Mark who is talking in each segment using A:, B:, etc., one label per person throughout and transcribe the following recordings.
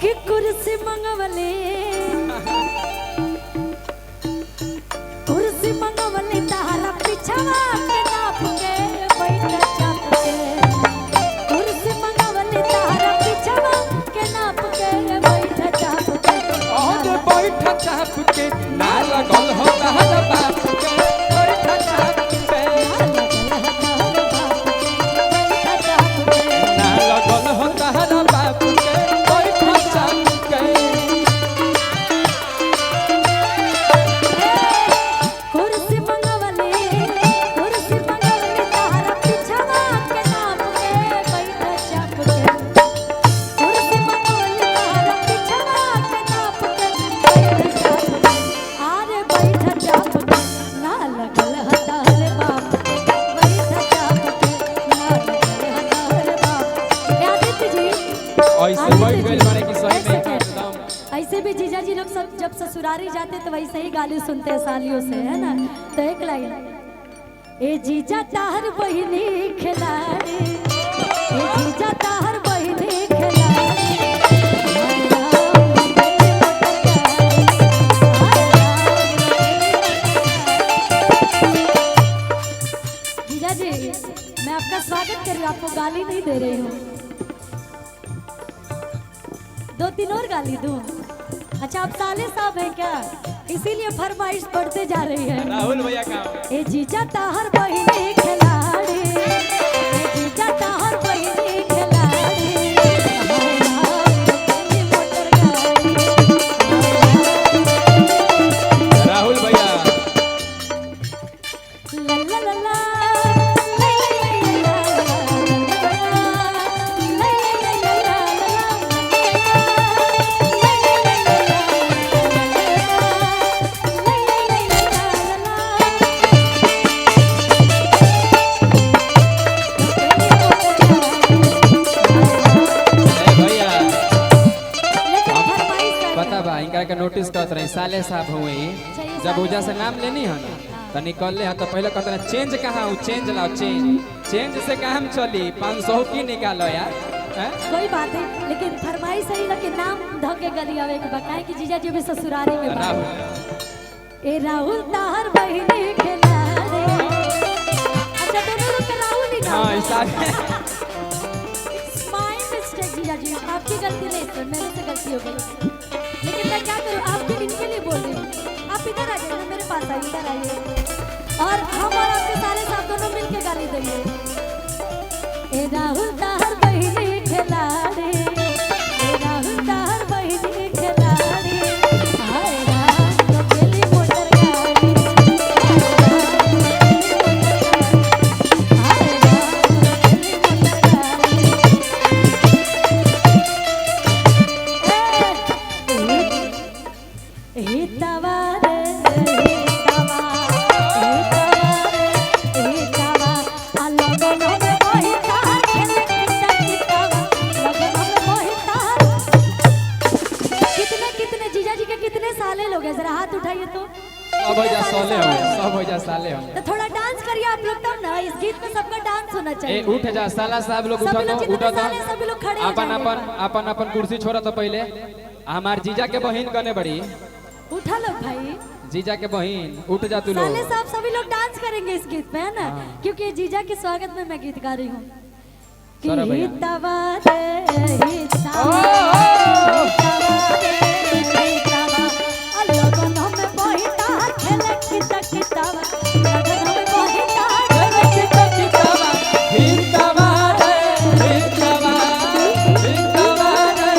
A: कि कुर्सी मंगवले कुर्सी मंगवले तारा पिछवा के नाप के बैठ चाप के कुर्सी मंगवले तारा पिछवा के नाप के बैठ चाप के
B: और बैठ चाप के ना लगल हो तहर बाप के बैठ चाप के ना लगल हो तहर बाप के बैठ चाप के
A: कुर्सी मंगवले तारा पिछवा के नाप के बैठ चाप के कुर्सी मंगवले तारा पिछवा के नाप के बैठ चाप के आरे बैठ चाप के ना लगल हतार बाप के बैठ चाप के ना लगल हतार बाप के आदित्य जी
B: ऐसे बैठ गइल माने कि सही नहीं
A: ऐसे
B: एकदम
A: ऐसे भी जीजा जी लोग सब जब ससुरारी जाते तो वैसे ही गाली सुनते हैं सालियों से, है ना। तो एक लाइन ए जीजा ताहर बहिनी खिलाड़ी ए जीजा ताहर बहिनी खिलाड़ी जीजा जी मैं आपका स्वागत कर रही हूँ, आपको गाली नहीं दे रही हूँ। 2-3 और गाली दूं? अच्छा आप साले साहब हैं क्या, इसीलिए फरमाइश बढ़ते जा रही है।
B: राहुल भैया का
A: ए जीजा ताहर बहिनी खिलाड़ी ए जीजा ताहर बहिनी खिलाड़ी मोटर गाड़ी
B: राहुल भैया
A: ला ला ला ला
B: इनका के नोटिस करत रही साले साहब हुए जब उजा से नाम लेनी है ना तो निकल ले तो पहले कहते हैं चेंज कहाँ हूँ, चेंज लाओ चेंज चेंज से काम चली 500 की निकालो यार।
A: कोई बात नहीं, लेकिन फरमाइश सही ना कि नाम धके गली आवे के बकाए कि जीजा जी भी ससुरारी में बात ए राहुल ताहर बहिनी खिलाड़ी। अच्छा दोनों लोग का राहुल ही नाम
B: हां इस
A: माय मिस्टेक जीजा जी, आपकी गलती नहीं सर, मेरे से गलती हो गई। लेकिन मैं क्या करूं, आपके इनके लिए बोल रही हूं। आप इधर आ जाइए ना, मेरे पास आइए, इधर आइए और हम और आपके सारे साथ दोनों मिलके गाली देंगे। ए राहुल ताहर बहिनी खिलाड़ी ए राहुल ताहर बहिनी खिलाड़ी हाय राम तो बेली मोटर गाड़ी हाय राम तो बेली मोटर गाड़ी ए तवा रे तवा लगन में कोई तार खेले कितने जीजा जी के कितने साले लोग हैं, जरा हाथ उठाइए तो।
B: सब हो जा साले हो, सब हो जा साले हो।
A: तो थोड़ा डांस करिए आप लोग, तब ना इस गीत में सबका डांस होना चाहिए।
B: ए उठ जा साला साहब लोग, उठो तो उठो तो
A: सभी लोग खड़े हो
B: अपन
A: जाइए।
B: अपन अपन अपन कुर्सी छोड़ा तो पहले हमार जीजा के बहन कने बड़ी,
A: उठा लो भाई,
B: जीजा के बहन उठ जा तू लोग।
A: साले साहब सभी लोग डांस करेंगे इस गीत में, है ना। क्योंकि जीजा के स्वागत में मैं गीत गा रही हूँ।
B: सरा भैया।
A: हितवा रे हितवा हितवा लगन में कोई तार खेले कितवा लगन में कोई तार खेले
B: हितवा हितवा रे हितवा हितवा रे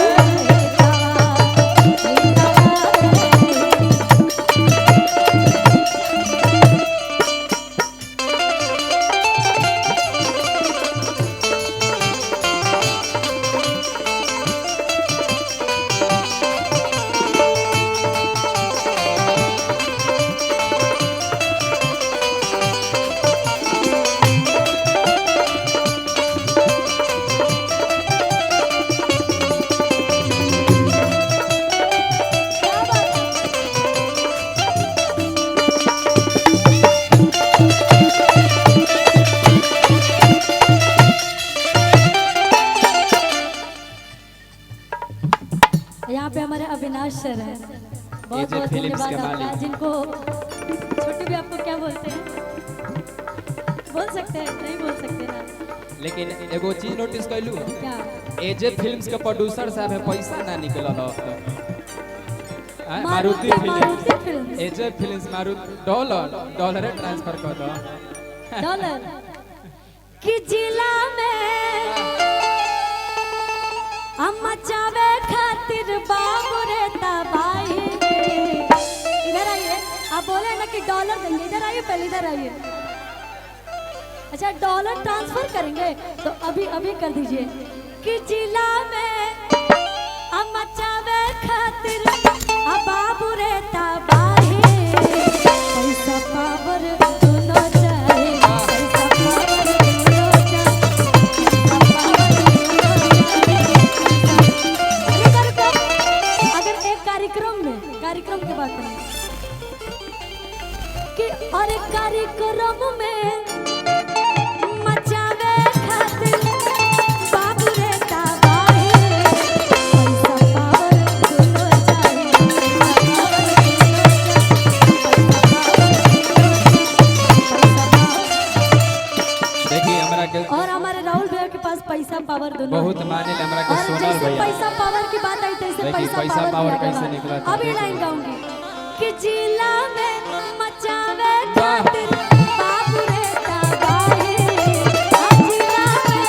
A: यहाँ पे हमारे अविनाश सर हैं, बहुत
B: AJ
A: बहुत
B: फिल्म्स के
A: धन्यवाद आपका,
B: मालिक।
A: जिनको छोटू भी आपको क्या बोलते हैं, बोल सकते हैं नहीं बोल सकते ना,
B: लेकिन एगो चीज नोटिस कैलू
A: क्या
B: एजे फिल्म्स के प्रोड्यूसर साहब है पैसा ना निकलल हो
A: मारुति
B: मारुति फिल्म
A: फिल्म
B: एजे फिल्म्स मारुति डॉलर ट्रांसफर कर दो
A: डॉलर कि जिला में हम मचावे खातिर बाबू रे तबाही। इधर आइए, आप बोले ना कि डॉलर देंगे, इधर आइए, पहले इधर आइए। अच्छा डॉलर ट्रांसफर करेंगे तो अभी अभी कर दीजिए कि जिला में हम मचावे खातिर बाबू रे तबाही। पैसा पावर दोनों चाहिए, पैसा पावर दोनों चाहिए। अगर एक कार्यक्रम की बात करें कि और एक कार्यक्रम में मचावे खातिर बाबू रे तबाही। पैसा पावर दोनों चाहिए,
B: देखिए हमरा के
A: और हमारे राहुल भैया के पास पैसा पावर दोनों
B: बहुत
A: है।
B: माने ले हमरा के
A: और
B: सोनल
A: जैसे
B: भैया
A: पैसा पावर की बात आई तैसे
B: देखिए,
A: पैसा
B: पैसा पावर
A: किया
B: कैसे
A: गया।
B: निकला था,
A: अब ये
B: देखिए।
A: लाइन गाऊंगी कि जिला में मचावे
B: वाह।
A: खातिर बाबू रे तबाही। हाँ, जिला में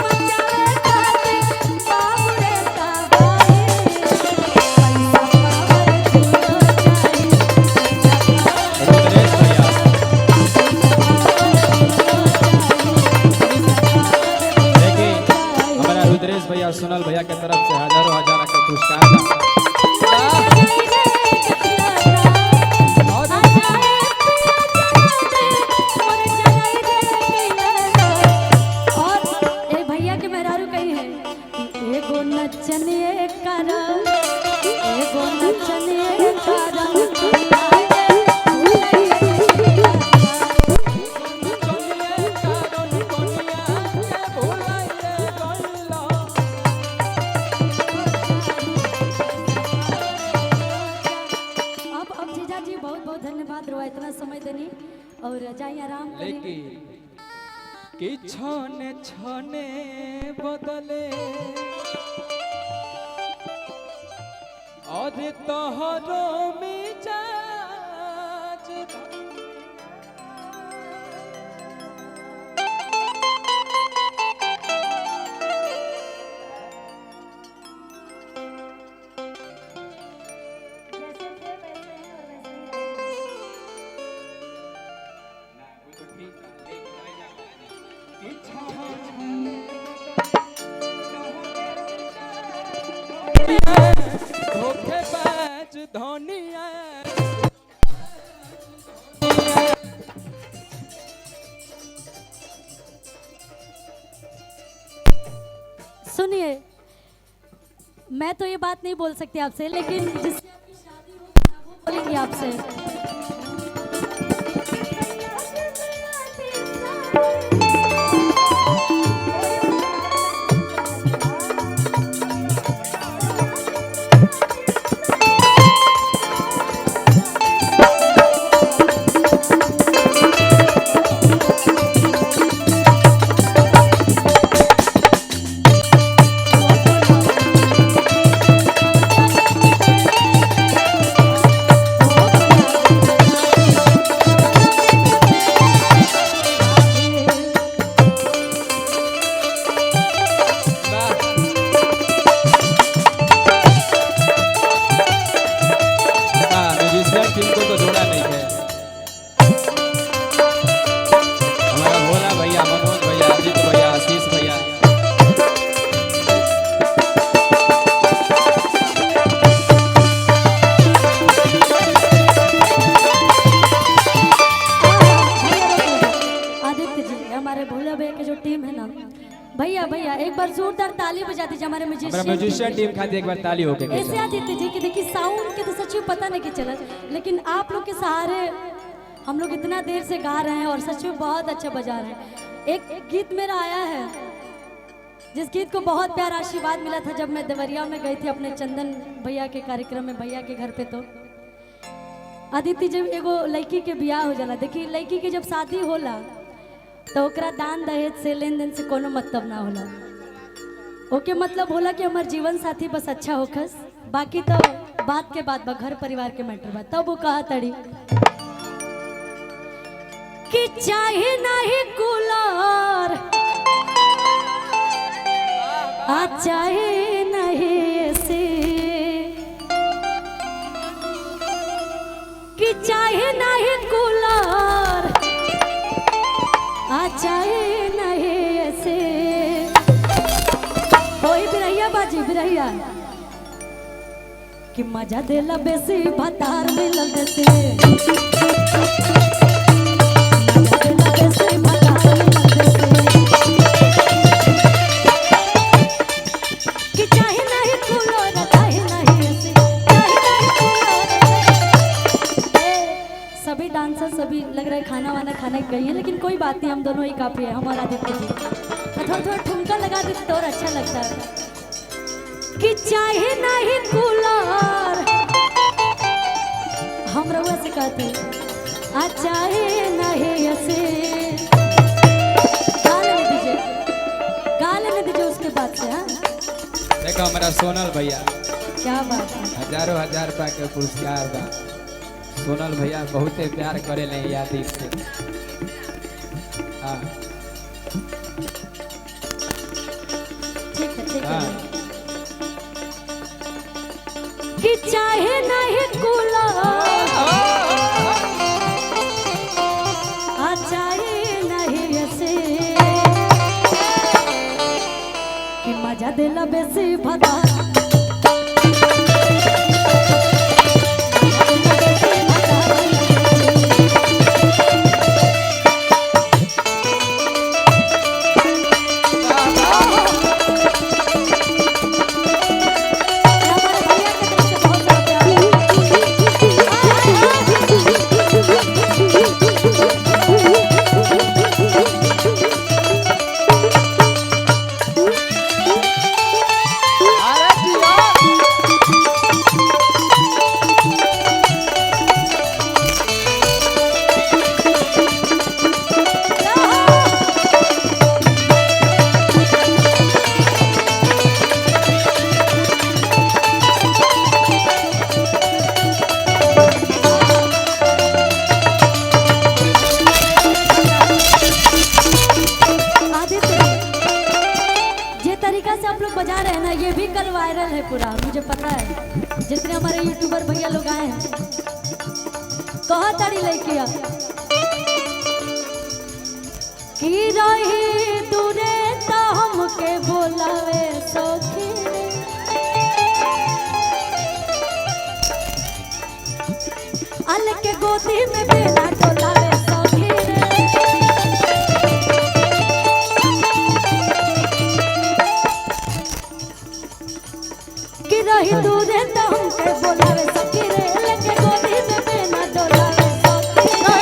A: मचावे खातिर बाबू रे तबाही। पैसा पावर दोनों चाहिए,
B: रुद्रेश भैया देखिए हमारा रुद्रेश भैया और सोनल भैया के तरफ से हजारों हजार के पुरस्कार बा। बहुत
A: और ए भैया के मेहरारू कही है एगो नचनिए करा, एगो नचनिए करा। अब जीजा जी बहुत बहुत धन्यवाद रहुआ इतना समय देनी और जाइए आराम करिए।
B: लेकिन कि छने छने बदले और तोहरो मिजाज धोखेबाज धनिया
A: सुनिए, मैं तो ये बात नहीं बोल सकती आपसे, लेकिन जिससे आपकी शादी होगी ना, वो बोलेंगी आपसे।
B: म्यूजिशियन टीम को तो जोड़ा नहीं है हमारा भोला भैया, मनोज भैया, अजीत भैया, आशीष भैया।
A: आदित्य जी, हमारे भोला भैया की जो टीम है ना, भैया भैया एक बार जोरदार ताली बजा दीजिए हमारे
B: हमारा
A: म्यूजिशियन
B: म्यूजिशियन टीम खातिर एक बार ताली होके के
A: ऐसे आदित्य जी की देखिए साउंड के तो सच में पता नहीं कि चला, लेकिन आप लोग के सहारे हम लोग इतना देर से गा रहे हैं और सच में बहुत अच्छा बजा रहे हैं। एक गीत मेरा आया है जिस गीत को बहुत प्यारा आशीर्वाद मिला था जब मैं देवरिया में गई थी अपने चंदन भैया के कार्यक्रम में, भैया के घर पे। तो अदिति जब एगो लड़की के बियाह हो जाला, देखी लड़की के जब शादी होला तो ओकरा दान दहेज से लेन देन से कोनो मतलब ना होला। ओके मतलब होला कि हमार जीवन साथी बस अच्छा होखस, बाकी तो बात के बाद बा घर परिवार के मैटर बा। तब वो कहा तड़ी कि चाहे नहीं कूलर आ चाहे नहीं ऐसे, कि चाहे नहीं कूलर आ चाहे नहीं ऐसे। होई बिरैया बाजी बिरैया कि मजा देला बेसी भतार मिलल देसे, मजा देला बेसी भतार मिलल देसे। कि चाहे नहीं कूलर चाहे नहीं ऐसे, चाहे नहीं कूलर। सभी डांसर सभी लग रहा है खाना वाना खाने गई है, लेकिन कोई बात नहीं, हम दोनों ही काफी है। हमारा आदित्य जी थोड़ा थोड़ा ठुमका लगा देते तो और अच्छा लगता है। कि चाहे नहीं कूलर हम रउआ से कहते आ चाहे नहीं ऐसे। गा लेने दीजिए उसके बाद से। हाँ
B: देखो हमारा सोनल भैया
A: क्या बात है,
B: हजारों हजार रुपया के पुरस्कार बा। सोनल भैया बहुते प्यार करे ले यादी से। हाँ
A: ठीक है
B: हाँ
A: कि चाहे नहीं कूलर आ चाहे नहीं ऐसे, कि मजा देला बेसी भदा। बजा रहे हैं ना, ये भी कल वायरल है पूरा, मुझे पता है। जितने हमारे यूट्यूबर भैया लोग आए हैं कहा तारी लड़किया कि रही दूरे तो हमके बोलावे सखी, अल के गोदी में बेना डोलावे सखी रे। कि रही दूरे तो हमके बोलावे सखी रे, लेके गोदी में बेना डोलावे सखी रे।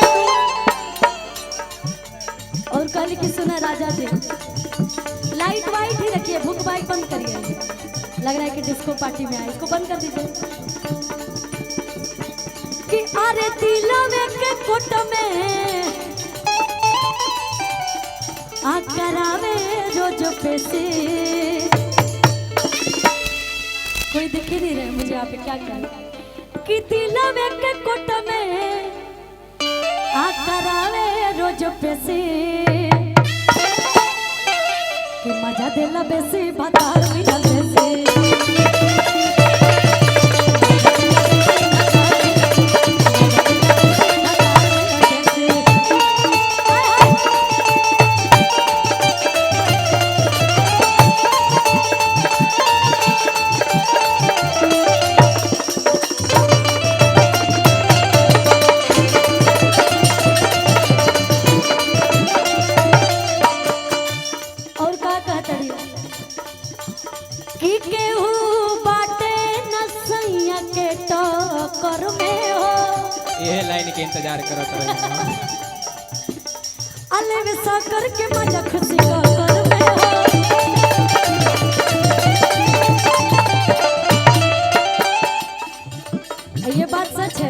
A: और कल की सुना राजा जी, लाइट वाइट ही रखिए, भूख बाइक बंद करिए। लग रहा है कि डिस्को पार्टी में आए, इसको बंद कर दीजिए। कि अरे दिलवे के कोट में आ करावे रोज पैसे। कोई दिख ही नहीं रहे मुझे यहाँ पे, क्या करें। कि दिलवे के कोट में आ करावे रोज पैसे, कि मजा देला बेसी भतार मिलल बेसी। कि केहू बाटे नसैया के टक्कर में हो,
B: ये लाइन के इंतजार करत रहे।
A: अलग सा करके मजा खुशी का कर में हो।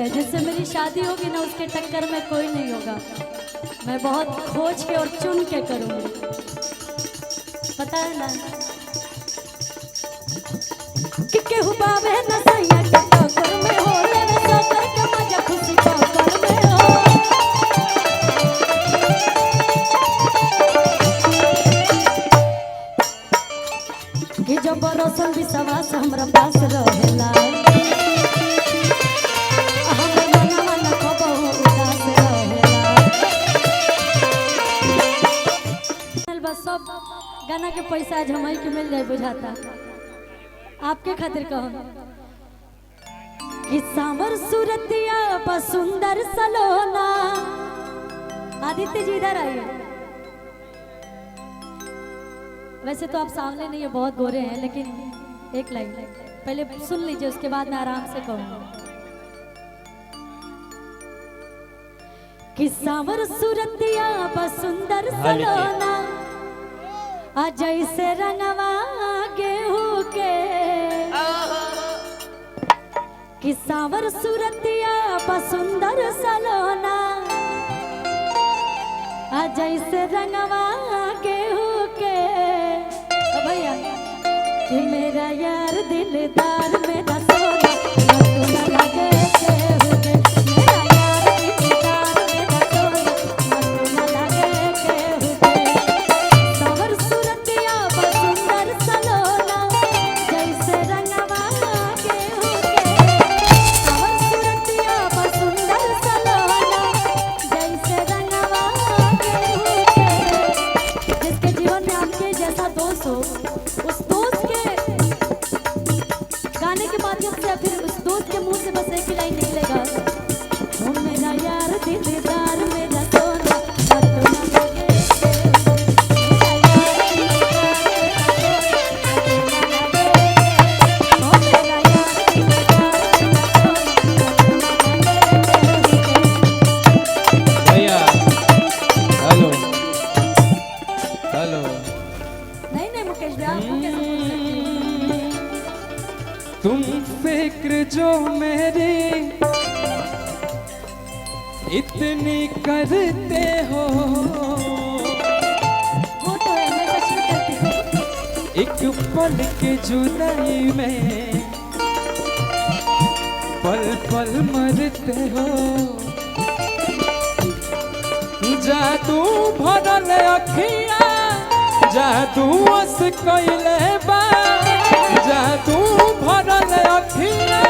A: है, जिससे मेरी शादी होगी ना उसके टक्कर में कोई नहीं होगा। मैं बहुत खोज के और चुन के करूँगी, पता है ना कि केहू बावे न सैया के टक्कर में हो, लेवे सकर के मजा खुशी टक्कर में हो। कि जब बरसन विश्वास हमरा पास रहेला, हमर मनवा न कबहू उदास रहेला। बस सब गाना के पैसा जमाई के मिल जाए बुझाता। आपके खातिर कहूँ कि सामर सूरतिया पर सुंदर सलोना। आदित्य जी इधर आइए। वैसे तो आप सामने नहीं है, बहुत गोरे हैं, लेकिन एक लाइन पहले सुन लीजिए, उसके बाद मैं आराम से कहूँगा कि सावर सूरतिया पर सुंदर सलोना, आ जैसे रंगवा गेहूं के। कि सावर सूरतिया पर सुंदर सलोना, आ जैसे रंगवा गेहूं के। भैया कि मेरा यार दिलदार मेरा सोना, मत न लगे केहू के। मेरा यार दिलदार मेरा सोना, मत न लगे केहू के। सावर सूरतिया पर सुंदर सलोना, जैसे रंगवा गेहूं के। सावर सूरतिया पर सुंदर सलोना, जैसे रंगवा गेहूं के। जिसके जीवन में आपके जैसा दोस्त हो, उस दोस्त के गाने के माध्यम से फिर उस दोस्त के मुंह से बस एक ही लाइन निकलेगा, ओ मेरा यार दिलदार मेरा सोना, मत न लगे केहू के। मेरा यार दिलदार मेरा सोना, मत न लगे केहू के।
B: भैया हेलो हेलो।
A: नहीं मुकेश भाई, आपको कैसे बोल सकती हूँ?
B: तुम फिक्र जो मेरी इतनी करते हो,
A: वो तो है, मैं सच में करती हूँ।
B: एक पल के जुदाई में पल पल मरते हो। जादू भरल अखिया, जादू अस कइले बा। जादू भरल अखिया,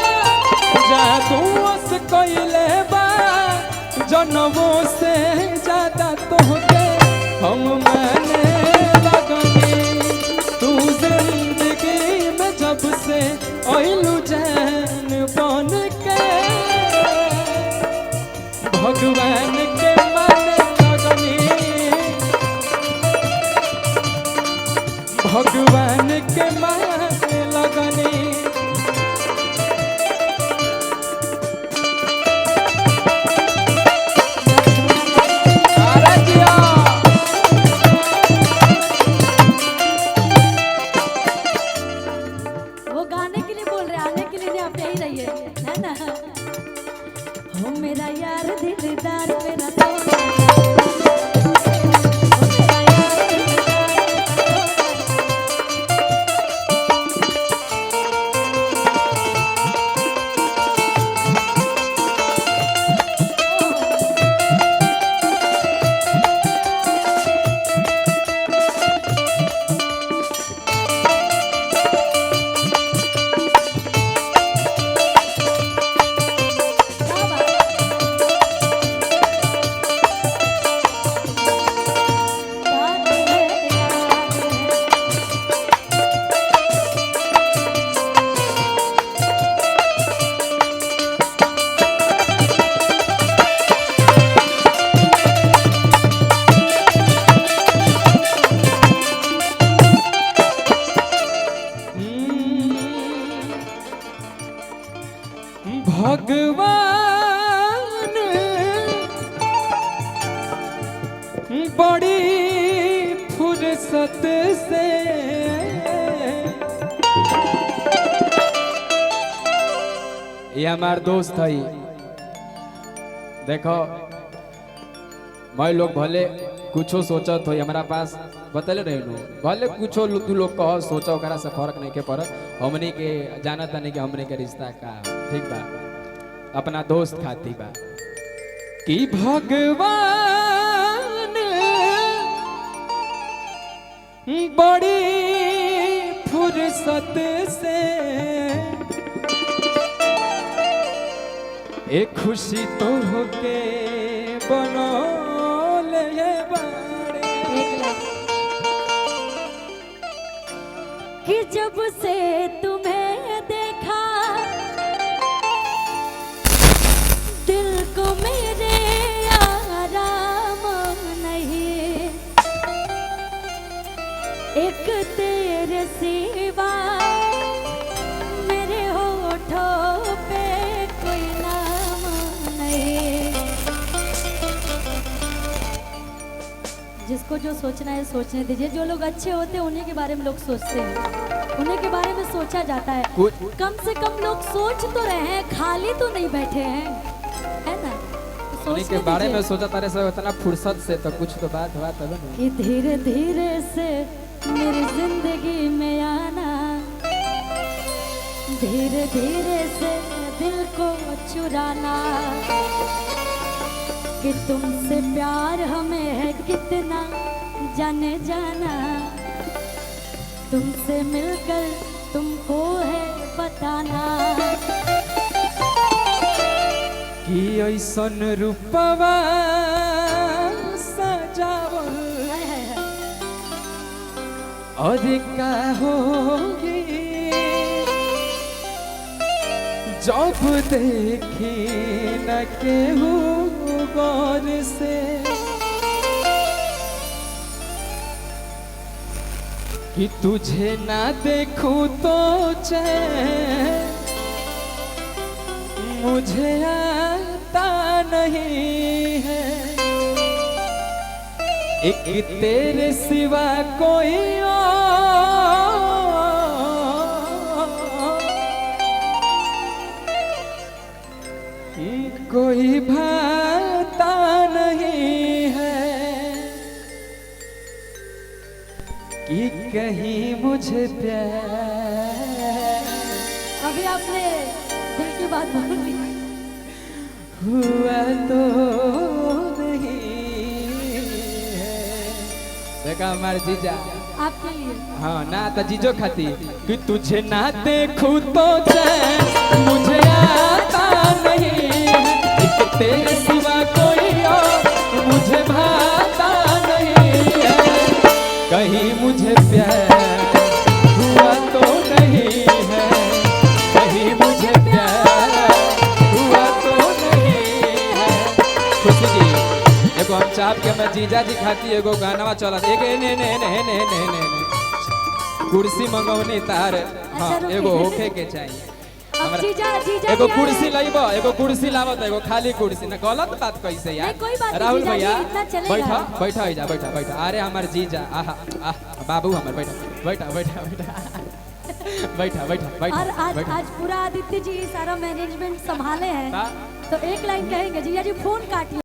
B: जादू अस कइले बा। जनमों से ज्यादा तोहके हम माने लगनी। तू जिंदगी में जब से आइलू जान बन के, भगवान के माने लगनी। भगवान के माने लगनी।
A: वो गाने के लिए बोल रहे, आने के लिए नहीं, आप यही रहिए, है ना। हो मेरा यार दिलदार मेरा सोना, हो मेरा यार
B: भगवान बड़ी फुर्सत से ये हमार दोस्त है देखो मैं लोग भले कुछो सोचत हो हमारा पास बतले रहे नु भले कुछो तू लोग कह सोचा ओकरा से फर्क नहीं के पड़त हमनी के जानत नहीं कि हमनी के रिश्ता का ठीक बा अपना दोस्त खाती बा कि भगवान बड़ी फुर्सत से एक खुशी तो होके बनौले बाड़े
A: कि जब से तुम्हें देखा दिल को मेरे आराम नहीं एक तेरे सिवा मेरे होठों पे कोई नाम नहीं। जिसको जो सोचना है सोचने दीजिए। जो लोग अच्छे होते हैं उन्हीं के बारे में लोग सोचते हैं, उन्हीं के बारे में सोचा जाता है। कम से कम लोग सोच तो रहे हैं, खाली तो नहीं बैठे हैं, है ना? तो
B: उन्हीं के बारे में सोचा तारे से इतना फुर्सत से तो कुछ तो बात हुआ तब ना
A: कि धीरे धीरे से मेरी जिंदगी में आना, धीरे धीरे से दिल को चुराना, कि तुमसे प्यार हमें है कितना जाने जाना, तुमसे मिलकर तुमको है बताना।
B: कि ऐसन रूपवा सजावल और का होगी जब देखी न केहू गौर से कि तुझे ना देखूं तो चैन मुझे आता नहीं है एक तेरे सिवा कोई कोई भाता नहीं है कि कहीं मुझे प्यार
A: अभी आपने दिल की बात बोल दी
B: हुआ तो नहीं है। देखा हमारे जीजा
A: आपके लिए
B: हाँ ना तो जीजो खाती कि तुझे ना देखूं तो चैन मुझे आता नहीं है एक तेरे सिवा कोई और मुझे भाता नहीं है कहीं मुझे प्यार हुआ तो नहीं है कहीं मुझे प्यार हुआ तो नहीं है। खुशी जी एगो हम चाप के मैं जीजा जी खाती एगो गाना चला एक ने कुर्सी मंगौनी तार हाँ एगो होखे के चाहिए
A: अब जीजा जीजा
B: एगो कुर्सी लाइबो एगो कुर्सी लावत एगो खाली कुर्सी ना गलत बात कैसे यार
A: कोई बात नहीं,
B: राहुल
A: जीजा जी,
B: भैया
A: इतना चलेगा।
B: बैठा बैठा जा बैठा बैठा अरे हमार जीजा आहा बाबू हमार बैठा बैठा बैठा बैठा बैठा बैठा बैठा
A: और आज
B: बैठा।
A: आज पूरा आदित्य जी सारा मैनेजमेंट संभाले हैं,
B: हाँ।
A: तो एक लाइन कहेंगे जीजा जी फोन काटिए।